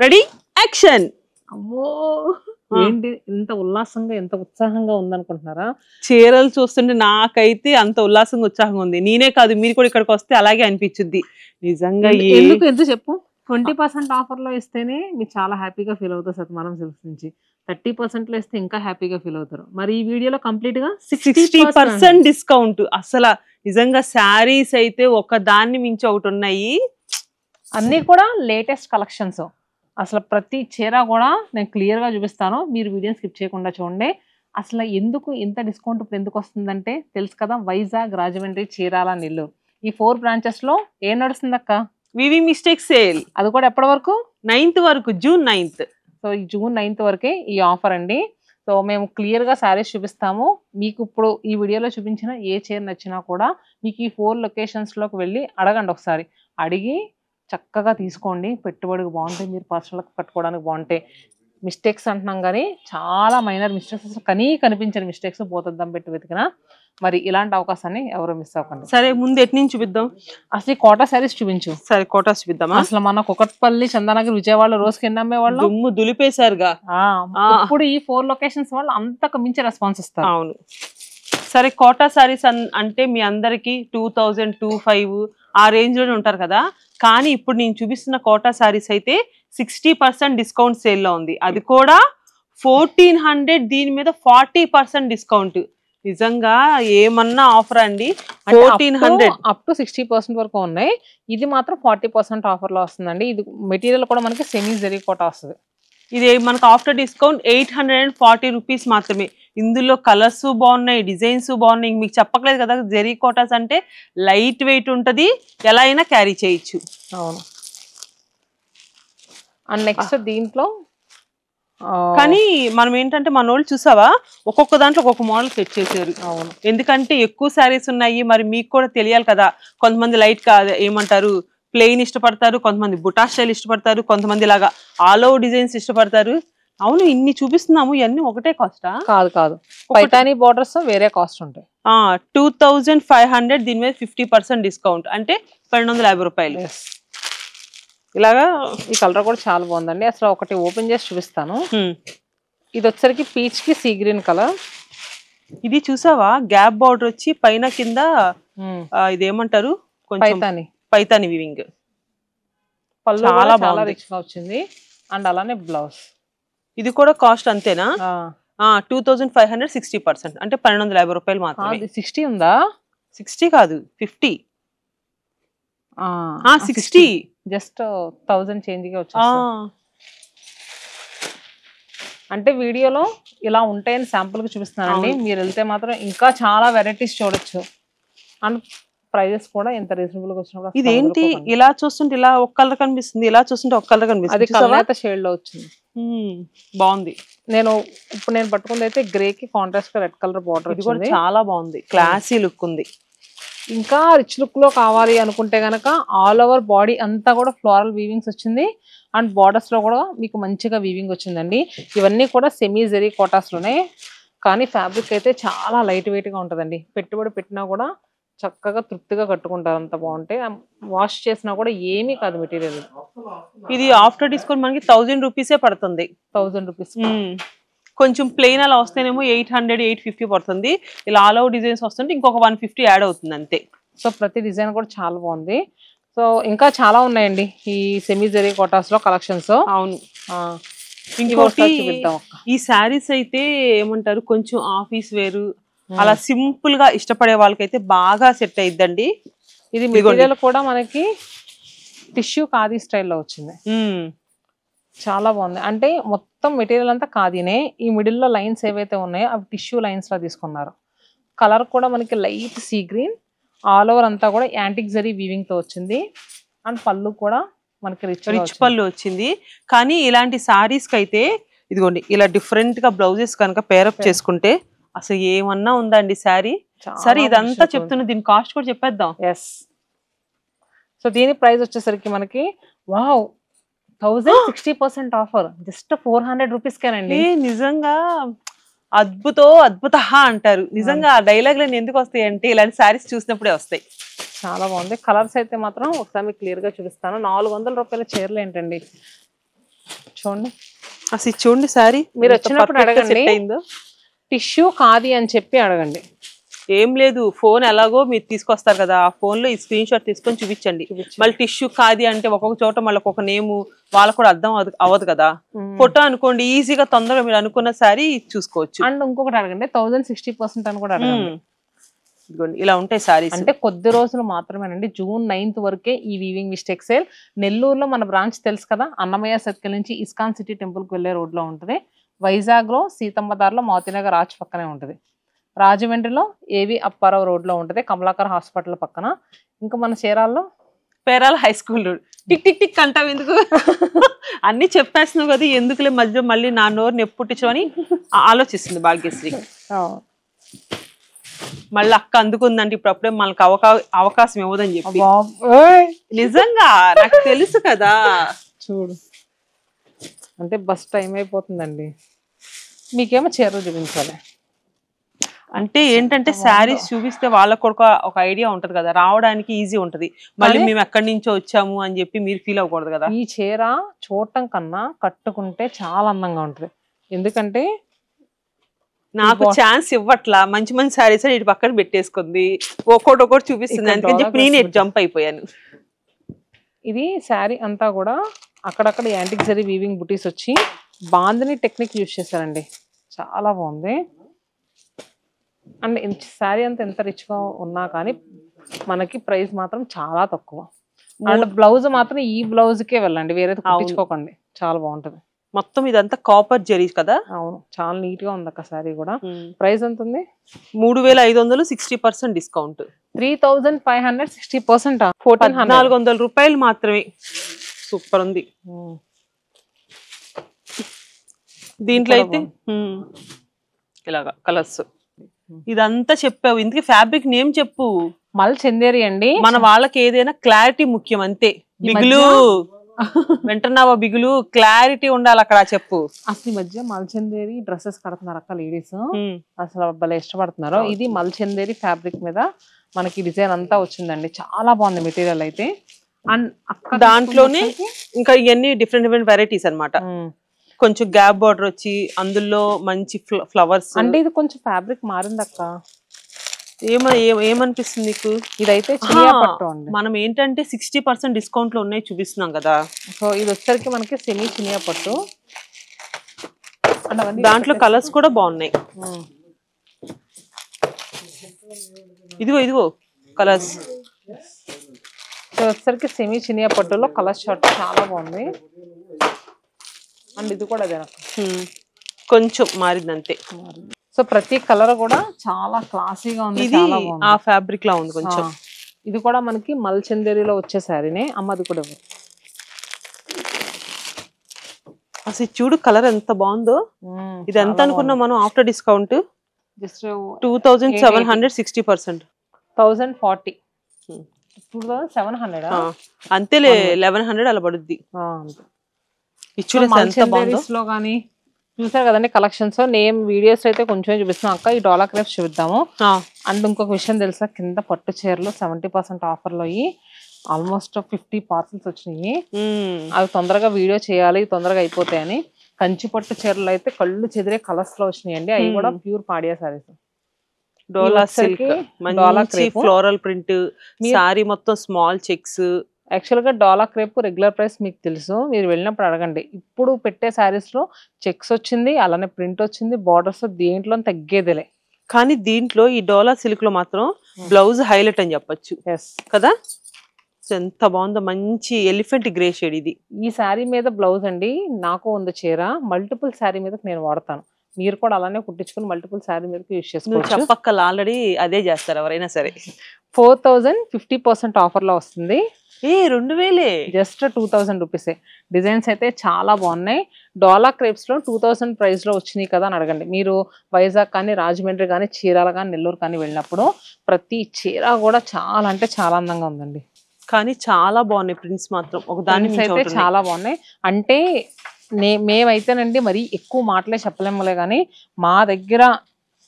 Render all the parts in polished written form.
Ready action. అమ్మో ఏంటి ఇంత ఉల్లాసంగా ఎంత ఉత్సాహంగా ఉందనుకుంటున్నారా? చీరలు చూస్తుంటే నాకైతే అంత ఉల్లాసంగా ఉత్సాహంగా ఉంది. నేనే కాదు మీరు కూడా ఇక్కడికి వస్తే అలాగే అనిపించుద్ది నిజంగా. ఎందుకు చెప్పు 20% ఆఫర్ లో ఇస్తేనే మీరు చాలా హ్యాపీగా ఫీల్ అవుతారు. సత్మానం సిల్క్స్ నుంచి 30% లో ఇస్తే ఇంకా హ్యాపీగా ఫీల్ అవుతారు. మరి ఈ వీడియోలో కంప్లీట్ గా 60% డిస్కౌంట్. అసలు నిజంగా శారీస్ అయితే ఒక దాన్ని మించి ఒకటి ఉన్నాయి. అన్ని కూడా లేటెస్ట్ కలెక్షన్స్. అసలు ప్రతి చీర కూడా నేను క్లియర్ గా చూపిస్తాను, మీరు వీడియో స్కిప్ చేయకుండా చూడండి. అసలు ఎందుకు ఇంత డిస్కౌంట్ ఇప్పుడు ఎందుకు వస్తుందంటే తెలుసు కదా, వైజాగ్, రాజమండ్రి, చీరాల, నెల్లూరు ఈ 4 బ్రాంచెస్ లో ఏం నడుస్తుంది అక్క? వివి మిస్టేక్ సేల్. అది కూడా ఎప్పటి వరకు? 9th వరకు, June 9th. సో ఈ June 9th వరకే ఈ ఆఫర్ అండి. సో మేము క్లియర్ గా శారీస్ చూపిస్తాము. మీకు ఇప్పుడు ఈ వీడియోలో చూపించిన ఏ చీర నచ్చినా కూడా మీకు ఈ 4 లొకేషన్స్ లోకి వెళ్ళి అడగండి. ఒకసారి అడిగి చక్కగా తీసుకోండి. పెట్టుబడికి బాగుంటాయి, మీరు పర్సనల్కి కట్టుకోవడానికి బాగుంటాయి. మిస్టేక్స్ అంటున్నాం కానీ చాలా మైనర్ మిస్టేక్స్, అసలు కనిపించని మిస్టేక్స్ పోతుందాం పెట్టి వెతికినా. మరి ఇలాంటి అవకాశాన్ని ఎవరు మిస్ అవ్వకండి. సరే ముందు ఎటు నుంచి చూపిద్దాం? అసలు కోటా శారీస్ చూపించు. సరే కోటా చూపిద్దామా? అసలు మన కుకట్పల్లి, చందానగర్, విజయవాడ రోజుకి ఎన్ని అమ్మేవాళ్ళు? దుమ్ము దులిపేశారుగా. ఇప్పుడు ఈ 4 లొకేషన్స్ వాళ్ళు అంతకు మించి రెస్పాన్స్ ఇస్తారు. అవును. సరే కోటా శారీస్ అంటే మీ అందరికి 2000, 25 ఆ రేంజ్ లోనే ఉంటారు కదా. కానీ ఇప్పుడు నేను చూపిస్తున్న కోటా శారీస్ అయితే 60% డిస్కౌంట్ సేల్ లో ఉంది. అది కూడా 1400, దీని మీద 40% డిస్కౌంట్. నిజంగా ఏమన్నా ఆఫర్ అండి. 1400 అప్ టు 60% వరకు ఉన్నాయి. ఇది మాత్రం 40% ఆఫర్ లో వస్తుందండి. ఇది మెటీరియల్ కూడా మనకి సెమీ జరీ కోటా వస్తుంది. ఇది మనకు ఆఫ్టర్ డిస్కౌంట్ 840 రూపీస్ మాత్రమే. ఇందులో కలర్స్ బాగున్నాయి, డిజైన్స్ బాగున్నాయి. మీకు చెప్పట్లేదు కదా, జరీ కోటాస్ అంటే లైట్ వెయిట్ ఉంటది, ఎలా అయినా క్యారీ చేయొచ్చు. అవును. అండ్ నెక్స్ట్ దీంట్లో కానీ మనం ఏంటంటే మన వాళ్ళు చూసావా, ఒక్కొక్క దాంట్లో ఒక్కొక్క మోడల్ సెట్ చేశారు. అవును. ఎందుకంటే ఎక్కువ శారీస్ ఉన్నాయి, మరి మీకు కూడా తెలియాలి కదా. కొంతమంది లైట్ గా ఏమంటారు ప్లెయిన్ ఇష్టపడతారు, కొంతమంది బుటా స్టైల్ ఇష్టపడతారు, కొంతమంది ఇలాగా ఆల్ ఓవర్ డిజైన్స్ ఇష్టపడతారు. అవును, ఇన్ని చూపిస్తున్నాము, ఇవన్నీ ఒకటే కాస్టా? కాదు, పైతానీ బోర్డర్స్ వేరే కాస్ట్ ఉంటాయి. 2500, దీని మీద 50% డిస్కౌంట్ అంటే 1250 రూపాయలు. ఇలాగా ఈ కలర్ కూడా చాలా బాగుందండి. అసలు ఒకటి ఓపెన్ చేసి చూపిస్తాను. ఇది వచ్చరికి పీచ్ కి సీ గ్రీన్ కలర్. ఇది చూసావా, గ్యాప్ బార్డర్ వచ్చి పైన కింద ఇదేమంటారు కొంచెం పైతాని వీవింగ్. పళ్ళు చాలా రిచ్ గా వచ్చింది. అండ్ అలానే బ్లౌజ్. ఇది కూడా కాస్ట్ అంతేనా? 2500, 60% అంటే 1250 రూపాయలు మాత్రమే. 60 ఉందా? 60 కాదు, 50. 60 జస్ట్ 1000 చేంజ్ గా వచ్చింది. అంటే వీడియోలో ఇలా ఉంటాయని శాంపుల్ కి చూపిస్తున్నానండి. మీరు వెళ్తే మాత్రం ఇంకా చాలా వెరైటీస్ చూడొచ్చు. అండ్ ప్రైజెస్ కూడా ఎంత రీజనబుల్ గా వచ్చినప్పుడు. ఇదేంటి ఇలా చూస్తుంటే ఇలా ఒక కలర్ కనిపిస్తుంది, ఇలా చూస్తుంటే ఒక కలర్ కనిపిస్తుంది. అది కలనేత షేడ్ లో వచ్చింది. బాగుంది. ఇప్పుడు నేను పట్టుకుంది అయితే గ్రే కి కాంట్రాస్ట్ గా రెడ్ కలర్ బార్డర్. ఇది కూడా చాలా బాగుంది, క్లాసీ లుక్ ఉంది. ఇంకా రిచ్ లుక్ లో కావాలి అనుకుంటే గనక ఆల్ ఓవర్ బాడీ అంతా కూడా ఫ్లోరల్ వీవింగ్స్ వచ్చింది. అండ్ బార్డర్స్ లో కూడా మీకు మంచిగా వీవింగ్ వచ్చిందండి. ఇవన్నీ కూడా సెమీ జరీ కోటాస్ లోనే, కానీ ఫ్యాబ్రిక్ అయితే చాలా లైట్ వెయిట్ గా ఉంటుందండి. పెట్టుబడి పెట్టినా కూడా చక్కగా తృప్తిగా కట్టుకుంటారు, అంత బాగుంటాయి. వాష్ చేసినా కూడా ఏమీ కాదు మెటీరియల్. ఇది ఆఫ్టర్ డిస్కౌంట్ మనకి 1000 రూపీసే పడుతుంది. 1000 రూపీస్. కొంచెం ప్లెయిన్ అలా వస్తేనేమో 800, 850 పడుతుంది. ఇలా ఆల్ ఓవర్ డిజైన్స్ వస్తుంటే ఇంకొక 150 యాడ్ అవుతుంది అంతే. సో ప్రతి డిజైన్ కూడా చాలా బాగుంది. సో ఇంకా చాలా ఉన్నాయండి ఈ సెమీ జరీ కోటాస్ లో కలెక్షన్స్. అవును. ఇంకోటి ఈ శారీస్ అయితే ఏమంటారు కొంచెం ఆఫీస్ వేరు, అలా సింపుల్ గా ఇష్టపడే వాళ్ళకైతే బాగా సెట్ అయిద్దండి. ఇది మెటీరియల్ కూడా మనకి టిష్యూ ఖాదీ స్టైల్లో వచ్చింది. చాలా బాగుంది. అంటే మొత్తం మెటీరియల్ అంతా ఖాదీనే. ఈ మిడిల్ లో లైన్స్ ఏవైతే ఉన్నాయో అవి టిష్యూ లైన్స్ లా తీసుకున్నారు. కలర్ కూడా మనకి light sea green. All over అంతా కూడా యాంటిక్ జరీ వీవింగ్ తో వచ్చింది. అండ్ పళ్ళు కూడా మనకి రిచ్ పళ్ళు వచ్చింది. కానీ ఇలాంటి సారీస్ కి అయితే ఇదిగోండి ఇలా డిఫరెంట్ గా బ్లౌజెస్ కనుక పేరప్ చేసుకుంటే అసలు ఏమన్నా ఉందండి శారీ. సరే ఇదంతా చెప్తున్నా, దీని కాస్ట్ కూడా చెప్పేద్దాం. ఎస్. సో దీని ప్రైస్ వచ్చేసరికి మనకి 1060% ఆఫర్, జస్ట్ 400 రూపీస్ కేనండి. నిజంగా అద్భుత అంటారు. నిజంగా ఆ డైలాగ్ లు ఎందుకు వస్తాయి అంటే ఇలాంటి శారీస్ చూసినప్పుడే వస్తాయి. చాలా బాగుంది. కలర్స్ అయితే మాత్రం ఒకసారి మీకు క్లియర్ గా చూపిస్తాను. 400 రూపాయల చీరలు ఏంటండి, చూడండి. అసలు ఇది చూడండి సారీ, మీరు వచ్చినప్పుడు అడగండి, సెట్ అయిందో. టిష్యూ కాది అని చెప్పి అడగండి. ఏం లేదు, ఫోన్ ఎలాగో మీరు తీసుకొస్తారు కదా, ఆ ఫోన్ లో ఈ స్క్రీన్ షాట్ తీసుకొని చూపించండి. మళ్ళీ టిష్యూ కాది అంటే ఒక్కొక్క చోట మళ్ళీ ఒక్కొక్క నేము వాళ్ళకు కూడా అర్థం అవ్వదు కదా. ఫోటో అనుకోండి, ఈజీగా తొందరగా మీరు అనుకున్న సారీ చూసుకోవచ్చు. అండ్ ఇంకొకటి అడగండి, 1060% అని కూడా అడగండి. ఇదిగోండి ఇలా ఉంటాయి సారీస్. అంటే కొద్ది రోజులు మాత్రమేనండి, June 9th వరకే ఈ వీవింగ్ మిస్టేక్ సేల్. నెల్లూరులో మన బ్రాంచ్ తెలుసు కదా, అన్నమయ్య సర్కిల్ నుంచి ఇస్కాన్ సిటీ టెంపుల్ కి వెళ్లే రోడ్ లో ఉంటుంది. వైజాగ్ లో సీతమ్మదార్లో మోతీనగర్ ఆర్చ్ పక్కనే ఉంటుంది. రాజమండ్రిలో ఏవి అప్పారావు రోడ్ లో ఉంటుంది, కమలాకర్ హాస్పిటల్ పక్కన. ఇంకా మన చీరాల్లో Perala high school road. Tick tick tick అంటావు ఎందుకు? అన్ని చెప్పేస్తున్నావు కదా, ఎందుకులే మధ్యలో మళ్ళీ నా నోరు నెప్పుట్టించమని ఆలోచిస్తుంది భాగ్యశ్రీ. మళ్ళీ అక్క అందుకుందంటే ఇప్పుడు అప్పుడే మనకు అవకాశం ఇవ్వదని చెప్పి. నిజంగా నాకు తెలుసు కదా. చూడు, అంటే బస్ టైం అయిపోతుందండి, మీకేమో చీరలు చూపించాలి. అంటే ఏంటంటే శారీస్ చూపిస్తే వాళ్ళకు కూడా ఒక ఐడియా ఉంటది కదా, రావడానికి ఈజీ ఉంటది. మళ్ళీ మేము ఎక్కడి నుంచో వచ్చాము అని చెప్పి మీరు ఫీల్ అవ్వకూడదు కదా. ఈ చీర చూడటం కన్నా కట్టుకుంటే చాలా అందంగా ఉంటది. ఎందుకంటే నాకు ఛాన్స్ ఇవ్వట్లా, మంచి మంచి శారీస్ ఇటు పక్కన పెట్టేసుకుంది, ఒక్కొక్కటి చూపిస్తుంది, అందుకని చెప్పి నేను జంప్ అయిపోయాను. ఇది శారీ అంతా కూడా అక్కడక్కడ యాంటిక్ జరీ వీవింగ్ బుటీస్ వచ్చి బాందిని టెక్నిక్ యూజ్ చేశారండి, చాలా బాగుంది. అండ్ శారీ అంతా ఎంత రిచ్ గా ఉన్నా కానీ మనకి ప్రైస్ మాత్రం చాలా తక్కువ. అండ్ బ్లౌజ్ మాత్రం ఈ బ్లౌజ్ కే వెళ్ళండి, వేరే కుట్టించుకోకండి, చాలా బాగుంటది. మొత్తం ఇదంతా కాపర్ జరీ కదా. అవును, చాలా నీట్ గా ఉంది అక్క శారీ కూడా. ప్రైస్ ఎంత ఉంది? 3500, 60% డిస్కౌంట్. 3560%, 1400 రూపాయలు మాత్రమే. సూపర్ ఉంది. దీంట్లో అయితే ఇలాగా కలర్స్ ఇదంతా చెప్పావు, ఇందుకే ఫ్యాబ్రిక్ నేమ్ చెప్పు. మల్ చందేరి అండి. మన వాళ్ళకి ఏదైనా క్లారిటీ ముఖ్యం అంతే. బిగులు వెంటన్నావా, బిగులు క్లారిటీ ఉండాలి అక్కడ, చెప్పు. అసలు ఈ మధ్య మల్చందేరి డ్రెస్సెస్ కడుతున్నారు అక్క లేడీస్, అసలు భలే ఇష్టపడుతున్నారు. ఇది మల్చందేరి ఫ్యాబ్రిక్ మీద మనకి డిజైన్ అంతా వచ్చిందండి, చాలా బాగుంది మెటీరియల్ అయితే. అండ్ అక్క దాంట్లోనే ఇంకా ఇవన్నీ డిఫరెంట్ డిఫరెంట్ వెరైటీస్ అన్నమాట. కొంచెం గ్యాప్ బార్డర్ వచ్చి అందులో మంచి ఫ్లవర్స్. అంటే ఇది కొంచెం ఫ్యాబ్రిక్ మారింది అక్క, ఏమనిపిస్తుంది నీకు? ఇదైతే మనం ఏంటంటే 60% డిస్కౌంట్ లో ఉన్నాయి చూపిస్తున్నాం కదా. సో ఇది వచ్చరికి మనకి సెమీ చినియా పట్టు, దాంట్లో కలర్స్ కూడా బాగున్నాయి. ఇదిగో కలర్స్. సో వచ్చరికి సెమీ చినియా పట్టులో కలర్ షార్ట్ చాలా బాగుంది. అండ్ ఇది కూడా అదే కొంచెం మారింది అంతే. సో ప్రతి కలర్ కూడా చాలా క్లాసీగా ఉంది, చాలా బాగుంది. ఆ ఫ్యాబ్రిక్ లా ఉంది కొంచెం. ఇది కూడా మనకి మల్చందేరిలో వచ్చే శారీనే అమ్మది కూడా. అసలు చూడు కలర్ ఎంత బాగుందో. ఇది ఎంత అనుకున్నాం మనం ఆఫ్టర్ డిస్కౌంట్? జస్ట్ 2760%. 1040. 2700 అంతేలే, 1100 అలా పడుద్ది. లో కానీ చూసారు కదండి కలెక్షన్స్. నేమ్ వీడియోస్ అయితే కొంచెం చూపిస్తున్నాం అక్క, ఈ డోలా క్రేప్స్ చూపిద్దాము. అండ్ ఇంకొక విషయం తెలుసా, కింద పట్టు చీరలు 70% ఆఫర్ లో ఆల్మోస్ట్ 50 పార్సల్స్ వచ్చినాయి. అవి తొందరగా వీడియో చేయాలి, తొందరగా అయిపోతాయని. కంచి పట్టు చీరలు అయితే కళ్ళు చెదిరే కలర్స్ లో వచ్చినాయండి, అవి కూడా ప్యూర్ పాడియా సారీస్. డోలా సిల్క్, మంచి ఫ్లోరల్ ప్రింట్ సారీ, మొత్తం స్మాల్ చెక్స్. యాక్చువల్ గా డోలా క్రేప్ రెగ్యులర్ ప్రైస్ మీకు తెలుసు, మీరు వెళ్ళినప్పుడు అడగండి. ఇప్పుడు పెట్టే శారీస్ లో చెక్స్ వచ్చింది, అలానే ప్రింట్ వచ్చింది, బార్డర్స్ దేంట్లో తగ్గేదిలే. కానీ దీంట్లో ఈ డోలా సిల్క్ లో మాత్రం బ్లౌజ్ హైలైట్ అని చెప్పొచ్చు కదా. ఎంత బాగుందో, మంచి ఎలిఫెంట్ గ్రే షేడ్ ఇది. ఈ శారీ మీద బ్లౌజ్ అండి నాకు ఉంది చీర, మల్టిపుల్ శారీ మీద నేను వాడతాను. మీరు కూడా అలానే కుట్టించుకుని మల్టిపుల్ శారీ మీద యూజ్ చేసుకోవచ్చు. చెప్పక్కల ఆల్రెడీ అదే చేస్తారు ఎవరైనా సరే. 4050% ఆఫర్ లో వస్తుంది. 2000 జస్ట్ 2000 రూపీసే. డిజైన్స్ అయితే చాలా బాగున్నాయి. డోలా క్రేప్స్ లో 2000 ప్రైస్ లో వచ్చినాయి కదా అని అడగండి. మీరు వైజాగ్ కానీ, రాజమండ్రి కానీ, చీరాల కానీ, నెల్లూరు కానీ వెళ్ళినప్పుడు ప్రతి చీర కూడా చాలా అంటే చాలా అందంగా ఉందండి. కానీ చాలా బాగున్నాయి ప్రింట్స్ మాత్రం, ఒక దాని అయితే చాలా బాగున్నాయి. అంటే మేమైతేనండి మరి ఎక్కువ మాటలే చెప్పలేములే కానీ, మా దగ్గర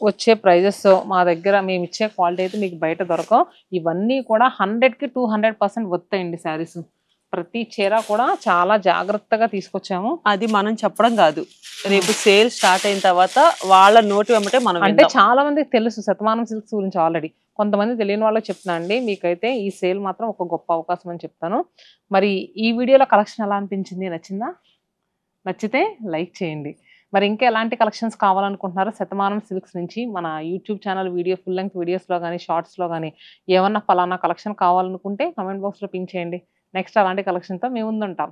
వచ్చే ప్రైజెస్, మా దగ్గర మేము ఇచ్చే క్వాలిటీ అయితే మీకు బయట దొరకవు. ఇవన్నీ కూడా 100కి 200% వస్తాయండి శారీస్. ప్రతి చీర కూడా చాలా జాగ్రత్తగా తీసుకొచ్చాము. అది మనం చెప్పడం కాదు, రేపు సేల్ స్టార్ట్ అయిన తర్వాత వాళ్ళ నోటి వెంబటే మనం అంటే విందాం. చాలా మందికి తెలుసు శతమానం సిల్క్స్ గురించి ఆల్రెడీ. కొంతమంది తెలియని వాళ్ళకి చెప్తున్నా అండి. మీకైతే ఈ సేల్ మాత్రం ఒక గొప్ప అవకాశం అని చెప్తాను. మరి ఈ వీడియోలో కలెక్షన్ ఎలా అనిపించింది? నచ్చిందా? నచ్చితే లైక్ చేయండి. మరి ఇంకా ఎలాంటి కలెక్షన్స్ కావాలనుకుంటున్నారో శతమానం సిల్క్స్ నుంచి మన YouTube channel video full length వీడియోస్లో కానీ షార్ట్స్లో కానీ ఏమన్నా పలానా కలెక్షన్ కావాలనుకుంటే కామెంట్ బాక్స్లో పిన్ చేయండి. నెక్స్ట్ అలాంటి కలెక్షన్తో మేము ముందుంటాం.